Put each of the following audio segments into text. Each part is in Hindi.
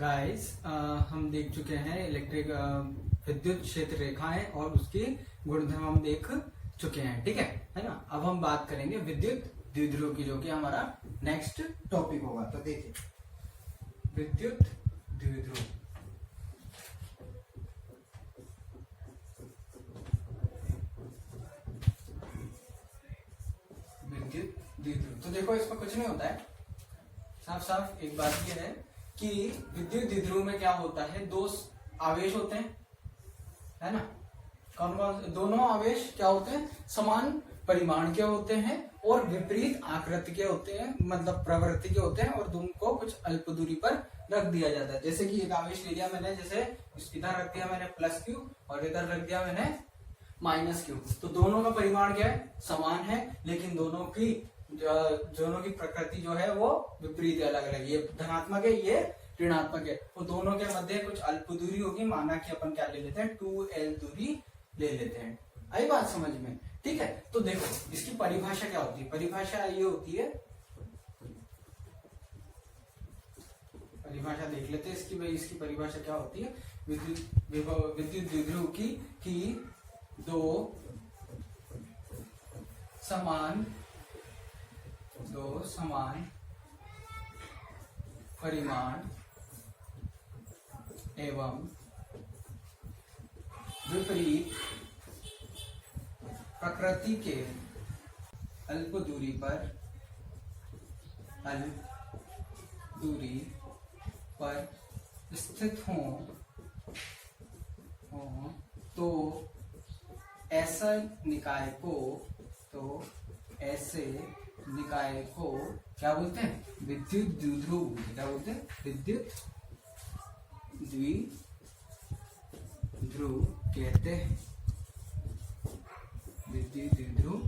गाइस हम देख चुके हैं इलेक्ट्रिक विद्युत क्षेत्र रेखाएं और उसकी गुणधर्म हम देख चुके हैं। ठीक है ना। अब हम बात करेंगे विद्युत द्विध्रुव की, जो कि हमारा नेक्स्ट टॉपिक होगा। तो देखिए विद्युत द्विध्रुव, विद्युत द्विध्रुव। तो देखो इसमें कुछ नहीं होता है, साफ साफ एक बात यह है कि विद्युत द्विध्रुव में क्या होता है, दो आवेश होते हैं, है ना। कौन कौन? दोनों आवेश क्या होते हैं, समान परिमाण के होते हैं और विपरीत आकृति के होते हैं, मतलब प्रवृत्ति के होते हैं, और दोनों को कुछ अल्प दूरी पर रख दिया जाता है। जैसे कि एक आवेश ले लिया मैंने, जैसे इधर रख दिया मैंने प्लस क्यू और इधर रख दिया मैंने माइनस क्यू। तो दोनों का परिमाण क्या है, समान है, लेकिन दोनों की प्रकृति जो है वो विपरीत है, अलग अलग। ये धनात्मक है, ये ऋणात्मक है। तो दोनों के मध्य कुछ अल्प दूरी होगी, माना कि अपन क्या ले लेते हैं, 2l दूरी ले लेते हैं। आई बात समझ में? ठीक है। तो देखो इसकी परिभाषा क्या होती है, परिभाषा ये होती है, परिभाषा देख लेते हैं इसकी। भाई इसकी परिभाषा क्या होती है विद्युत द्विध्रुव की, कि दो समान परिमाण एवं विपरीत प्रकृति के अल्प दूरी पर स्थित हों तो ऐसे निकाय को क्या बोलते हैं, विद्युत द्विध्रुव। क्या बोलते हैं, विद्युत द्विध्रुव कहते हैं, विद्युत द्विध्रुव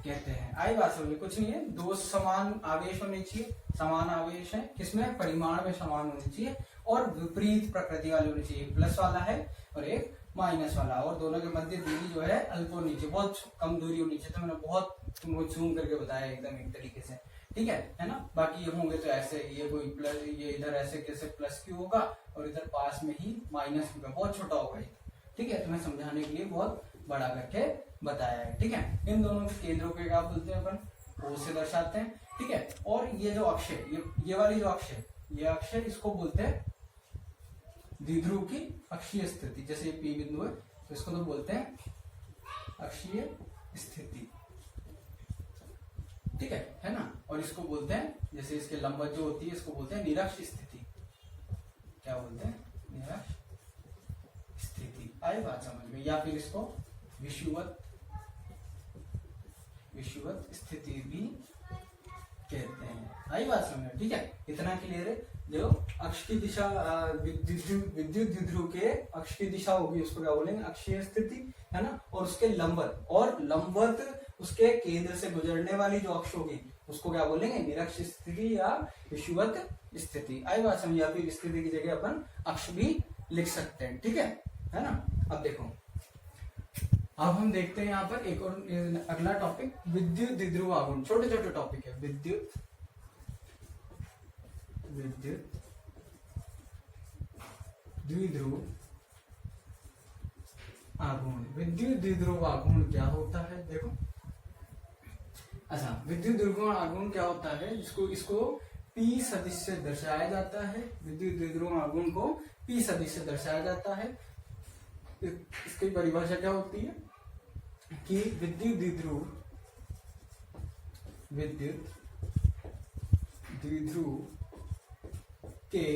कहते हैं। आई बात समझ में? कुछ नहीं है, दो समान आवेश होने चाहिए, समान आवेश है किसमें, परिमाण में समान होने चाहिए, और विपरीत प्रकृति वाले होने चाहिए, प्लस वाला है और एक माइनस वाला, और दोनों के मध्य दूरी जो है अल्प होनी चाहिए, बहुत कम दूरी होनी चाहिए। तो मैंने बहुत तुमको जूम करके बताया एकदम एक तरीके से, ठीक है ना। बाकी ये होंगे तो ऐसे, ये कोई प्लस, ये इधर ऐसे कैसे प्लस क्यू होगा और इधर पास में ही माइनस क्यू, बहुत छोटा होगा ये। ठीक है, तुम्हें समझाने के लिए बहुत बड़ा करके बताया है। ठीक है, इन दोनों के केंद्रों के क्या बोलते हैं अपन, O से दर्शाते हैं। ठीक है, और ये जो अक्ष है, ये वाली जो अक्ष है, ये अक्ष है, इसको बोलते हैं द्विध्रुव की अक्षीय स्थिति। जैसे ये P बिंदु है तो इसको तो बोलते हैं अक्षीय स्थिति। ठीक है ना। और इसको बोलते हैं, जैसे इसके लंबवत जो होती है इसको बोलते हैं निरक्ष स्थिति। क्या बोलते हैं, निरक्ष स्थिति। आई बात समझ में? या फिर इसको विषुवत स्थिति भी कहते हैं। आई बात समझ में? ठीक है, इतना क्लियर है। देखो अक्ष की दिशा, विद्युत द्विध्रुव के अक्ष की दिशा होगी, उसको क्या बोलेंगे, अक्षीय स्थिति, है ना। और उसके लंबवत उसके केंद्र से गुजरने वाली जो अक्ष होगी उसको क्या बोलेंगे, निरक्ष स्थिति या विषुवत स्थिति। आई बात समझ? या फिर स्थिति की जगह अपन अक्ष भी लिख सकते हैं। ठीक है ना। अब देखो, अब हम देखते हैं यहाँ पर एक और अगला टॉपिक, विद्युत द्विध्रुव आघूर्ण। छोटे छोटे टॉपिक है, विद्युत द्विध्रुव आघूर्ण। विद्युत द्विध्रुव आघूर्ण क्या होता है, देखो। अच्छा, विद्युत द्विध्रुव आघूर्ण क्या होता है, इसको P सदिश से दर्शाया जाता है। विद्युत द्विध्रुव आघूर्ण को P सदिश से दर्शाया जाता है। इसकी परिभाषा क्या होती है कि विद्युत द्विध्रुव के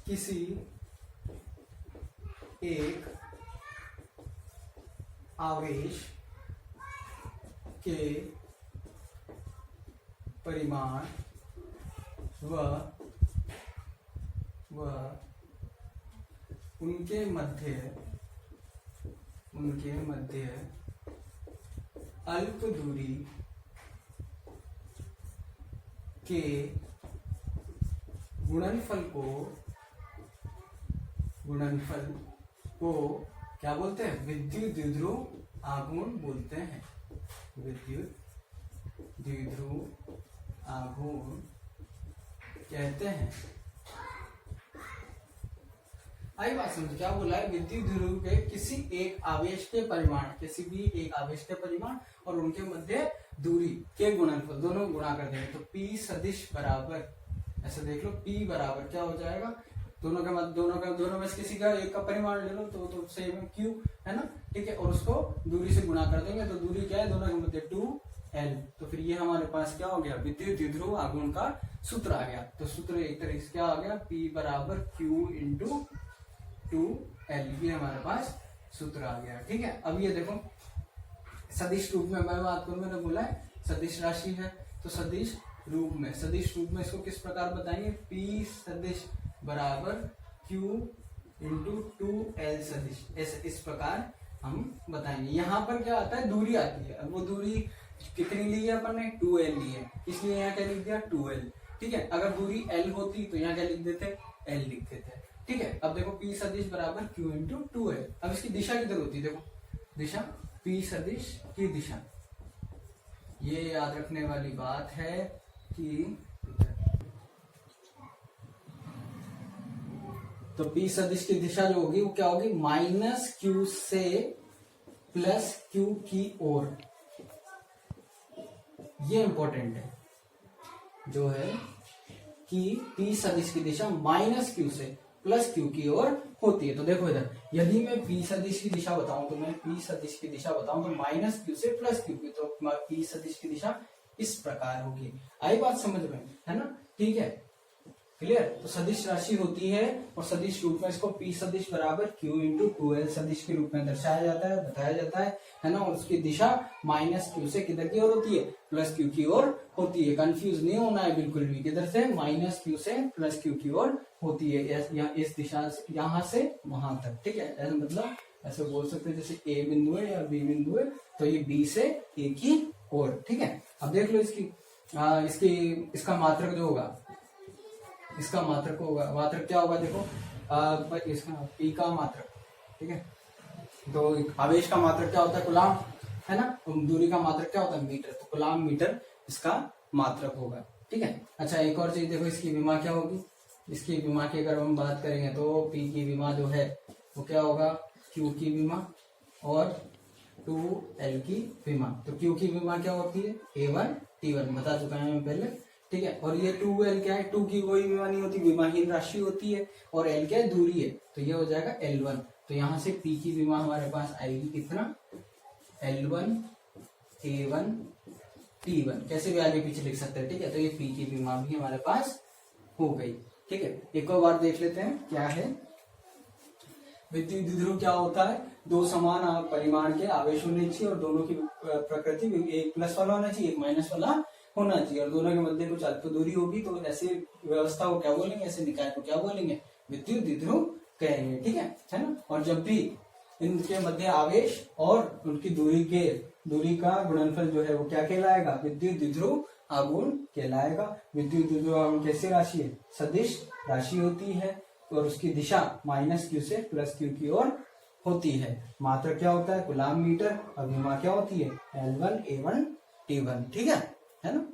किसी एक आवेश के परिमाण व उनके मध्य अल्प दूरी के गुणनफल को क्या बोलते हैं, विद्युत द्विध्रुव आघूर्ण बोलते हैं। विद्युत द्विध्रुव आघूर्ण कहते हैं। आई बात समझ? क्या बोला है, विद्युत ध्रुव के किसी एक आवेश के परिमाण, किसी भी एक आवेश के परिमाण और उनके मध्य दूरी के गुणनफल दोनों गुणा कर देंगे। तो P सदिश बराबर, ऐसे देख लो, P बराबर क्या हो जाएगा, दोनों के मध्य, दोनों में से किसी का एक का परिमाण ले लो तो सेम है Q, है ना, ठीक है, और उसको दूरी से गुणा कर देंगे। तो दूरी क्या है दोनों के मध्य, 2L। तो फिर ये हमारे पास क्या हो गया, विद्युत द्विध्रुव आघूर्ण का सूत्र आ गया। तो सूत्र एक तरीके से क्या आ गया, P बराबर Q इंटू 2L, ये हमारे पास सूत्र आ गया। ठीक है, अब ये देखो सदिश रूप में मैं बात करूं, मैंने बोला है सदिश राशि है, तो सदिश रूप में इसको किस प्रकार बताएंगे, P सदिश बराबर Q इंटू 2L सदिश, ऐसे इस प्रकार हम बताएंगे। यहाँ पर क्या आता है, दूरी आती है। अब वो दूरी कितनी ली है अपन ने, 2L ली है, इसलिए यहाँ क्या लिख दिया, 2L। ठीक है, अगर दूरी L होती तो यहाँ क्या लिख देते, L लिख देते। ठीक है, अब देखो P सदिश बराबर Q इंटू 2L। अब इसकी दिशा किधर होती है, देखो दिशा, P सदिश की दिशा, ये याद रखने वाली बात है कि तो P सदिश की दिशा जो होगी वो क्या होगी, माइनस Q से प्लस Q की ओर। ये इंपॉर्टेंट है जो है कि P सदिश की दिशा माइनस Q से प्लस Q की ओर होती है। तो देखो इधर, यदि मैं P सदिश की दिशा बताऊं तो माइनस Q से प्लस Q की, तो P सदिश की दिशा इस प्रकार होगी। आई बात समझ में, है ना, ठीक है, क्लियर। तो सदिश राशि होती है और सदिश रूप में इसको P सदिश बराबर Q इंटू 2L सदिश के रूप में दर्शाया जाता है, बताया जाता है ना, और उसकी दिशा माइनस Q से किधर की ओर होती है, प्लस Q की ओर होती है। कंफ्यूज नहीं होना है बिल्कुल भी, किधर से, माइनस Q से प्लस Q की ओर होती है, इस दिशा से, यहाँ से वहां तक। ठीक है, ऐसा मतलब ऐसे बोल सकते हैं जैसे A बिंदु है या B बिंदु है तो ये B से A की ओर। ठीक है, अब देख लो इसका मात्रक जो होगा, इसका मात्रक क्या होगा, देखो इसका P का मात्रक। ठीक है, तो आवेश का मात्रक क्या होता है, कूलाम, है ना, दूरी का मात्रक क्या होता है, मीटर, तो कूलाम मीटर इसका मात्रक होगा। ठीक है, अच्छा एक और चीज देखो, इसकी विमा क्या होगी, इसकी विमा की अगर हम बात करेंगे तो P की विमा जो है वो क्या होगा, Q की विमा और 2L की विमा। तो Q की विमा क्या होती है, A1 T1, बता चुका है मैं पहले। ठीक है, और ये 2L क्या है, 2 की कोई विमा नहीं होती, विमाहीन राशि होती है, और L क्या है, दूरी है, तो ये हो जाएगा L1। तो यहाँ से P की विमा हमारे पास आएगी कितना, L1 A1 T1, कैसे भी आगे पीछे लिख सकते हैं। ठीक है, तो ये P की विमा भी हमारे पास हो गई। ठीक है, एक और बार देख लेते हैं क्या है, विद्युत द्विध्रुव क्या होता है, दो समान परिमाण के आवेश होने चाहिए और दोनों की प्रकृति एक प्लस वाला होना चाहिए, एक माइनस वाला होना चाहिए, और दोनों के मध्य कुछ अल्प दूरी होगी, तो ऐसी व्यवस्था को क्या बोलेंगे, ऐसे निकाय को क्या बोलेंगे, विद्युत द्विध्रुव कहेंगे। ठीक है ना, और जब भी इनके मध्य आवेश और उनकी दूरी का गुणनफल जो है वो क्या कहलाएगा, विद्युत द्विध्रुव आघूर्ण कहलाएगा। विद्युत द्विध्रुव आघूर्ण कैसी राशि है, सदिश राशि होती है और उसकी दिशा माइनस Q से प्लस Q की ओर होती है। मात्रक क्या होता है, कूलाम मीटर, और विमा क्या होती है, L1 A1 T1। ठीक है ना।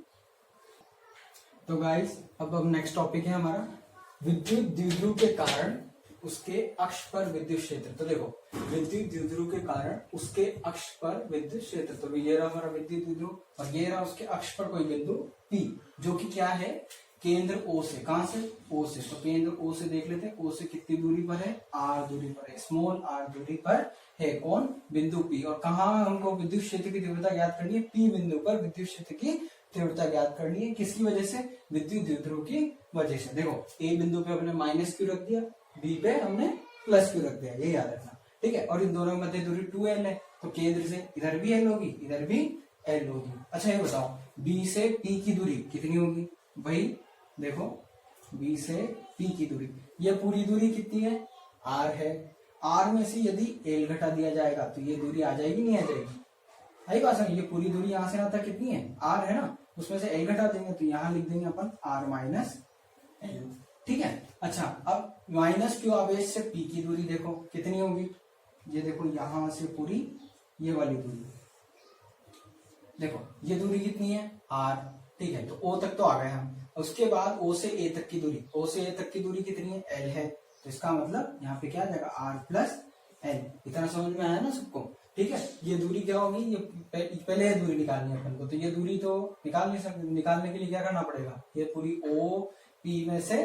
तो गाइस अब नेक्स्ट टॉपिक है हमारा, विद्युत द्विध्रुव के कारण उसके अक्ष पर विद्युत क्षेत्र। तो देखो, विद्युत द्विध्रुव के कारण उसके अक्ष पर विद्युत क्षेत्र, तो ये रहा हमारा विद्युत द्विध्रुव और ये रहा उसके अक्ष पर कोई बिंदु P, जो कि क्या है, केंद्र O से, कहां से, O से। तो केंद्र O से देख लेते हैं, O से कितनी दूरी पर है, R दूरी पर है, स्मॉल r दूरी पर है कौन, बिंदु P। और कहा हमको विद्युत क्षेत्र की तीव्रता ज्ञात करनी है, P बिंदु पर विद्युत क्षेत्र की तीव्रता ज्ञात करनी है, किसकी वजह से, विद्युत द्विध्रुव की वजह से। देखो A बिंदु पे हमने माइनस Q रख दिया, B पे हमने प्लस Q रख दिया, ये याद रखना। ठीक है, और इन दोनों के मध्य दूरी 2L है, तो केंद्र से इधर भी L होगी, इधर भी L होगी। अच्छा ये बताओ, B से P की दूरी कितनी होगी, भाई देखो B से P की दूरी, ये पूरी दूरी कितनी है, R है, R में से यदि L घटा दिया जाएगा तो ये दूरी आ जाएगी, नहीं आ जाएगी, आई बात समझ। ये पूरी दूरी यहाँ से यहाँ तक कितनी है, R है ना, उसमें से L घटा देंगे तो यहाँ लिख देंगे अपन R माइनस L। ठीक है, अच्छा अब माइनस Q आवेश से P की दूरी देखो कितनी होगी, ये देखो यहाँ से पूरी ये वाली दूरी, देखो ये दूरी कितनी है, R। ठीक है, तो O तक तो आ गए हम, उसके बाद O से A तक की दूरी, O से A तक की दूरी कितनी है, L है, तो इसका मतलब यहाँ पे क्या आ जाएगा r प्लस एल। इतना समझ में आया ना सबको? ठीक है, ये दूरी क्या होगी, ये पहले ये दूरी निकालनी है अपन को, तो ये दूरी तो निकाल नहीं सकते, निकालने के लिए क्या करना पड़ेगा, ये पूरी ओ पी में से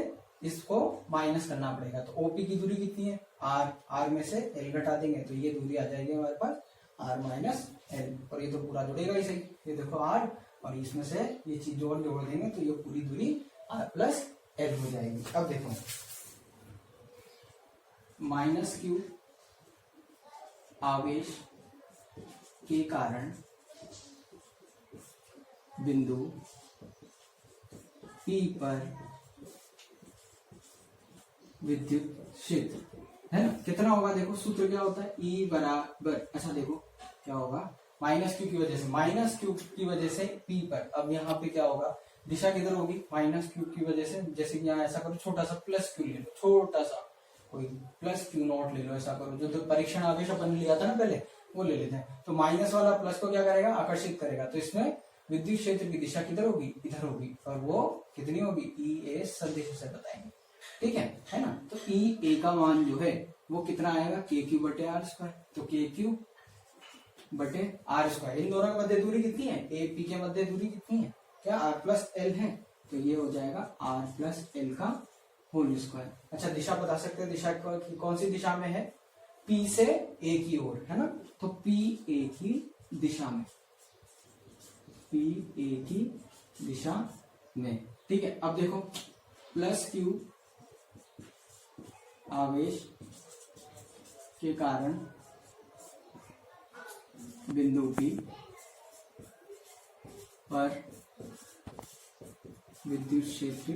इसको माइनस करना पड़ेगा। तो ओपी की दूरी कितनी है, आर में से एल घटा देंगे तो ये दूरी आ जाएगी हमारे पास आर माइनस एल, और ये तो पूरा जुड़ेगा ही सही, ये देखो आर और इसमें से ये चीज जोड़ देंगे तो ये पूरी दूरी आर प्लस एल हो जाएगी। अब देखो माइनस क्यू आवेश के कारण बिंदु P पर विद्युत क्षेत्र है ना, कितना होगा, देखो सूत्र क्या होता है, E बराबर, अच्छा देखो क्या होगा, माइनस क्यू की वजह से, माइनस क्यू की वजह से P पर, अब यहाँ पे क्या होगा, दिशा किधर होगी, माइनस क्यू की वजह से, जैसे कि यहाँ ऐसा करो, छोटा सा प्लस क्यू ले लो, छोटा सा कोई प्लस क्यू नॉट ले लो, ऐसा करो, जो तो परीक्षण आवेश अपन लिया था ना पहले, वो ले लेते हैं। तो माइनस वाला प्लस को क्या करेगा, आकर्षित करेगा, तो इसमें विद्युत क्षेत्र की दिशा किधर होगी, इधर होगी, और वो कितनी होगी, ई ए सदिश से बताएंगे, ठीक है ना। तो ई ए का मान जो है वो कितना आएगा, के क्यू बटे आर स्क्वायर, तो के क्यू बटे आर स्क्वायर, इन दोनों के मध्य दूरी कितनी है, ए पी के मध्य दूरी कितनी है, क्या आर प्लस एल है, तो ये हो जाएगा आर प्लस एल का होल स्क्वायर। अच्छा दिशा बता सकते हैं, दिशा कौन सी दिशा में है, पी से ए की ओर है ना, तो पी ए की दिशा में, पी ए की दिशा में, ठीक है। अब देखो प्लस क्यू आवेश के कारण बिंदु P पर विद्युत क्षेत्र,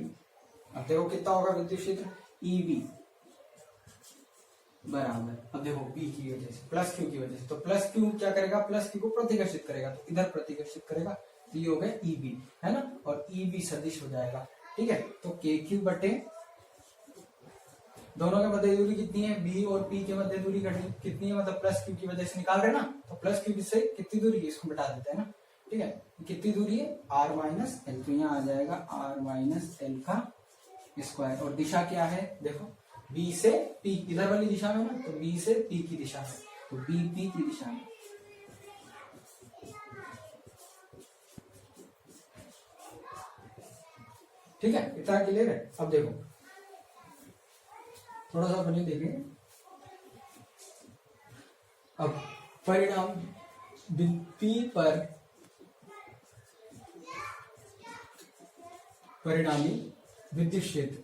अब देखो कितना होगा विद्युत क्षेत्र, ईबी बराबर, अब देखो P की वजह से, प्लस क्यू की वजह से, तो प्लस क्यू क्या करेगा, प्लस क्यू को प्रतिकर्षित करेगा, तो इधर प्रतिकर्षित करेगा, तो ये हो गया ईबी है ना, और ईबी सदिश हो जाएगा, ठीक है। तो के क्यू बटे, दोनों के मध्य दूरी कितनी है, बी और पी के मध्य दूरी कितनी है, मतलब प्लस क्यू की वजह से निकाल रहे ना, तो प्लस क्यू से कितनी दूरी है, इसको बता देते हैं ना, ठीक है। कितनी दूरी है, आर माइनस एल, तो यहाँ आ जाएगा आर माइनस एल का स्क्वायर, और दिशा क्या है, देखो बी से पी, इधर वाली दिशा में ना, तो बी से पी की दिशा में, तो बी पी की दिशा में, ठीक है, इतना क्लियर है। अब देखो थोड़ा सा बने देखेंगे, अब परिणाम P पर परिणामी विद्युत क्षेत्र,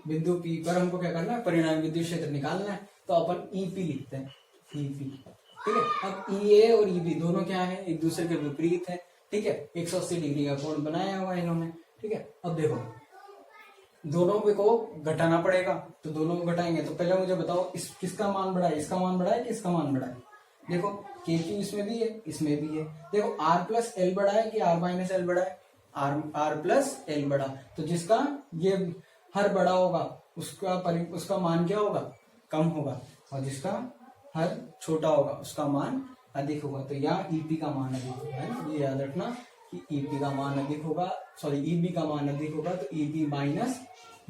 बिंदु P पर हमको क्या करना है, परिणामी विद्युत क्षेत्र निकालना है, तो अपन ईपी लिखते हैं, ईपी, ठीक है। अब ईए और ईबी दोनों क्या है, एक दूसरे के विपरीत है, ठीक है, 180 डिग्री का कोण बनाया हुआ है इन्होंने, ठीक है। अब देखो दोनों को घटाना पड़ेगा, तो दोनों को घटाएंगे, तो पहले मुझे बताओ किसका मान बढ़ा है, इसका मान बढ़ा है कि इसका मान बढ़ा है, देखो के क्यू इसमें भी है, इसमें भी है, देखो आर प्लस एल बढ़ा है कि आर माइनस एल बढ़ा है, आर प्लस एल बढ़ा, तो जिसका ये हर बड़ा होगा उसका मान क्या होगा, कम होगा, और जिसका हर छोटा होगा उसका मान अधिक होगा, तो यहाँ ईपी का मान अधिक होगा, है ना, ये याद रखना कि ईपी का मान अधिक होगा, सॉरी ईबी का मान अधिक होगा, तो ईबी माइनस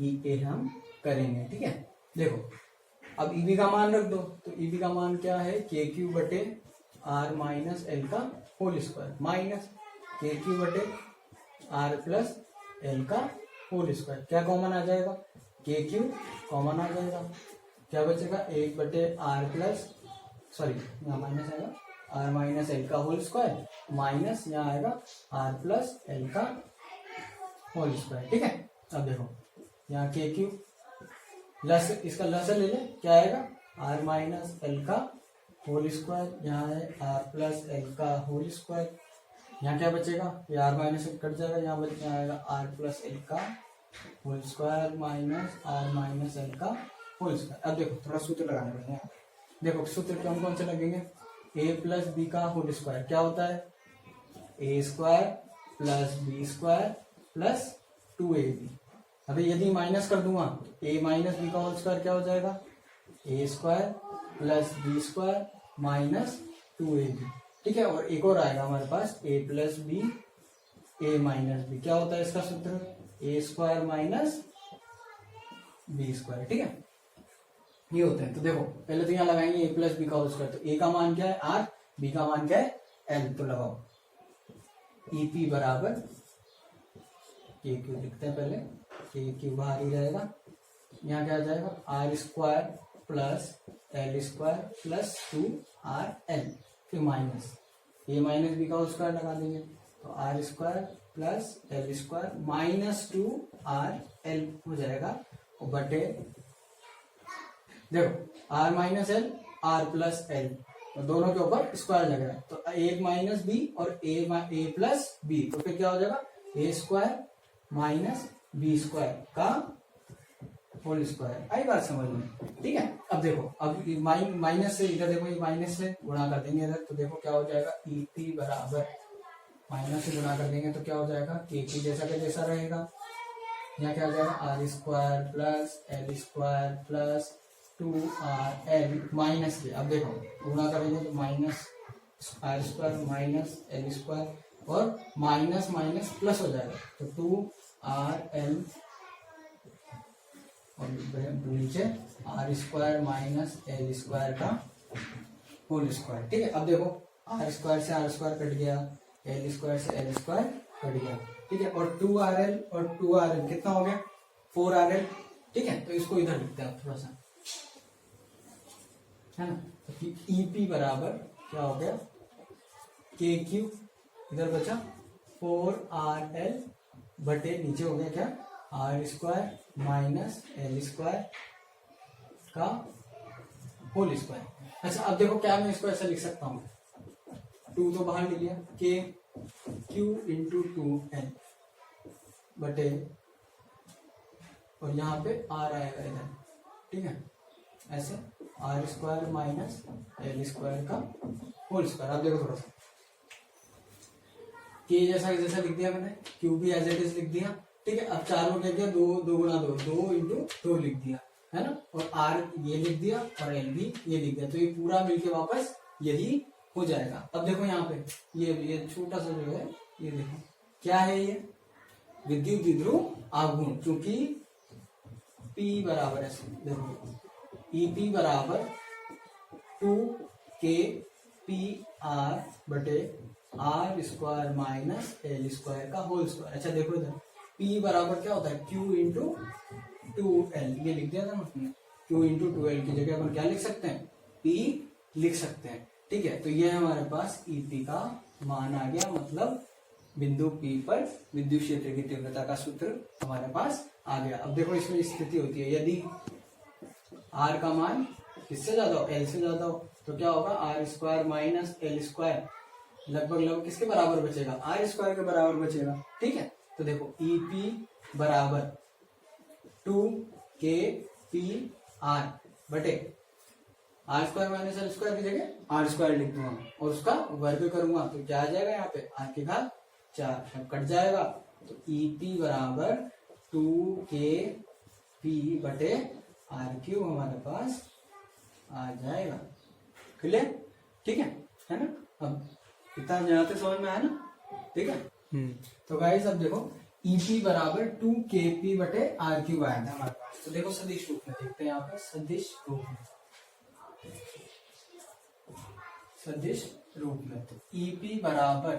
ईए हम करेंगे, ठीक है। देखो अब ईबी का मान रख दो, तो ईबी का मान क्या है, के क्यू बटे आर माइनस एल का होल स्क्वायर, माइनस के क्यू बटे आर प्लस एल का होल स्क्वायर, क्या कॉमन आ जाएगा, के क्यू कॉमन आ जाएगा, क्या बचेगा, एक बटे आर प्लस, सॉरी यहाँ माइनस आएगा, आर माइनस एल का होल स्क्वायर, माइनस यहाँ आएगा आर प्लस एल का होल स्क्वायर, ठीक है। अब देखो यहाँ के क्यू लस, इसका लस ले ले, क्या आएगा, आर माइनस एल का होल स्क्वायर, यहाँ है आर प्लस एल का होल स्क्वायर, यहाँ क्या बचेगा, ये आर माइनस एल कट जाएगा, यहाँ बच जाएगा आर प्लस एल का whole square minus R minus L का होल स्क्वायर। अब देखो थोड़ा सूत्र लगाने पड़ेगा, देखो सूत्र कौन कौन से लगेंगे, ए प्लस बी का होल स्क्वायर क्या होता है, A square plus B square plus 2ab, अभी यदि माइनस कर दूंगा तो ए माइनस बी का होल स्क्वायर क्या हो जाएगा, A square plus B square minus 2ab, ठीक है। और एक और आएगा हमारे पास A plus B A minus B, क्या होता है इसका सूत्र, A square minus B square, ठीक है, ये होते हैं। तो देखो पहले तो यहाँ लगाएंगे ए प्लस बी का होल स्क्वायर, तो ए का मान क्या है आर, बी का मान क्या है एल, तो लगाओ ई पी बराबर के क्यू, लिखते हैं पहले के क्यू बाहर ही रहेगा, यहाँ क्या आ जाएगा R square plus L square plus 2RL, फिर माइनस ए माइनस बी का होल स्क्वायर लगा देंगे, तो R square plus L square minus 2RL हो जाएगा, और बटे देखो R minus L R plus L, तो दोनों के ऊपर स्क्वायर लग रहा है, तो ए माइनस बी और ए प्लस बी, तो फिर क्या हो जाएगा A square minus B square का होल स्क्वायर। आई बात समझ में, ठीक है। अब देखो अब माइनस से इधर देखो, ये माइनस से गुणा कर देंगे इधर, तो देखो क्या हो जाएगा ई पी बराबर माइनस से गुणा कर देंगे तो क्या हो जाएगा के पी जैसा का जैसा रहेगा, यहाँ क्या हो जाएगा R square plus L square plus 2RL minus K, अब देखो गुणा करेंगे तो minus R square minus L square और माइनस माइनस प्लस हो जाएगा, तो 2RL और नीचे R square minus L square का होल स्क्वायर, ठीक है। अब देखो आर स्क्वायर से आर स्क्वायर कट गया, एल स्क्वायर से एल स्क्वायर कट गया, ठीक है, और 2RL और 2RL कितना हो गया 4RL, ठीक है। तो इसको इधर लिखते हैं थोड़ा सा, है ना, तो ईपी बराबर क्या हो गया के क्यू, इधर बचा 4RL बटे नीचे हो गया क्या R square minus L square का होल स्क्वायर। अच्छा अब देखो क्या मैं इसको ऐसा लिख सकता हूँ, 2 तो बाहर ले लिया, के क्यू इंटू 2L बटे, और यहाँ पे आर आएगा इधर, ठीक है, ऐसे R square minus L square का होल स्क्वायर। अब देखो थोड़ा सा के जैसा लिख दिया मैंने, क्यू भी एज इट इज लिख दिया, ठीक है। अब 4 में क्या किया 2 गुणा 2 इंटू 2 लिख दिया, है ना, और आर ये लिख दिया और एल भी ये लिख दिया, तो ये पूरा मिलके वापस यही हो जाएगा। अब देखो यहाँ पे ये छोटा सा जो है ये देखो क्या है, ये विद्युत द्विध्रुव आघूर्ण, क्योंकि P बराबर है, देखो EP बराबर 2KPR बटे R square minus L square का होल स्क्वायर। अच्छा देखो इधर P बराबर क्या होता है Q इंटू 2L, ये लिख दिया था ना, Q इंटू 2L की जगह अपन क्या लिख सकते हैं P लिख सकते हैं, ठीक है। तो ये हमारे पास EP का मान आ गया, मतलब बिंदु P पर विद्युत क्षेत्र की तीव्रता का सूत्र हमारे पास आ गया। अब देखो इसमें स्थिति होती है, यदि R का मान किससे ज्यादा हो L से ज्यादा हो, तो क्या होगा R square minus L square लगभग किसके बराबर बचेगा आर स्क्वायर के बराबर बचेगा, ठीक है। तो देखो EP बराबर 2KPR बटे R square minus L square की जगह आर स्क्वायर लिख दूंगा और उसका वर्ग करूंगा, तो क्या आ जाएगा यहाँ पे आर के घात 4 कट जाएगा, तो EP बराबर 2KP बटे आर क्यू हमारे पास आ जाएगा। क्लियर, ठीक है ना। अब इतना यहाँ तक समझ में आया ना, ठीक है। तो गाइस अब देखो EP बराबर 2KP बटे आर क्यू आया था हमारे पास, तो देखो सदिश रूप में देखते हैं यहाँ पे, सदिश रूप में तो EP बराबर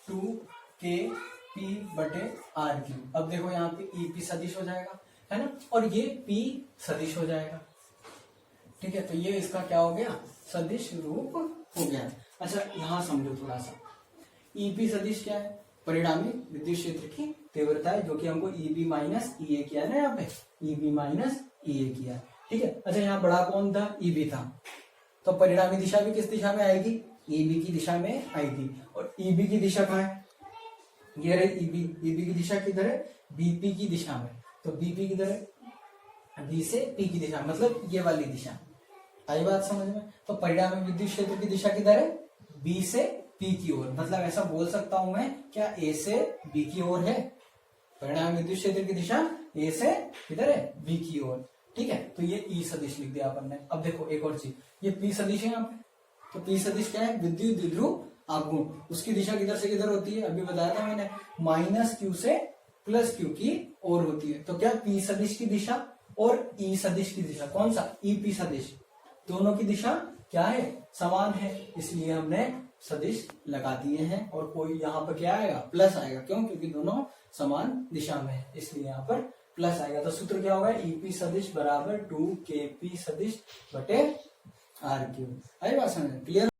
2KP बटे आर क्यू। अब देखो यहाँ पे EP सदिश हो जाएगा, है ना, और ये P सदिश हो जाएगा, ठीक है। तो ये इसका क्या हो गया सदिश रूप हो गया। अच्छा यहाँ समझो थोड़ा सा, EP सदिश क्या है, परिणामी विद्युत क्षेत्र की तीव्रता है, जो कि हमको EB माइनस EA किया ना, यहाँ पे EB माइनस EA किया, ठीक है। अच्छा यहाँ बड़ा कौन था EB था, तो परिणामी दिशा भी किस दिशा में आएगी EB की दिशा में आएगी, और EB की दिशा कहाँ है, ये रही EB की दिशा किधर है BP की दिशा में, तो BP किधर है B से P की दिशा, मतलब ये वाली दिशा। आई बात समझ में। तो परिणामी विद्युत क्षेत्र की दिशा किधर है B से P की ओर, मतलब ऐसा बोल सकता हूं मैं क्या A से B की ओर है, परिणामी विद्युत क्षेत्र की दिशा A से किधर है B की ओर, ठीक है। तो ये E सदिश लिख दिया अपन ने। अब देखो एक और चीज, ये P सदिश है यहाँ पे, तो P सदिश क्या है विद्युत द्विध्रुव आघूर्ण, उसकी दिशा किधर से किधर होती है, अभी बताया था मैंने, -Q से +Q की ओर होती है। तो क्या P सदिश की दिशा और ई सदिश की दिशा कौन सा, ईपी सदिश, दोनों की दिशा क्या है, समान है, इसलिए हमने सदिश लगा दिए हैं। और कोई यहाँ पर क्या आएगा, प्लस आएगा, क्यों, क्योंकि दोनों समान दिशा में है, इसलिए यहाँ पर प्लस आएगा। तो सूत्र क्या होगा, ईपी सदिश बराबर 2 केपी सदिश बटे आर क्यूब। आई बात समझ, क्लियर।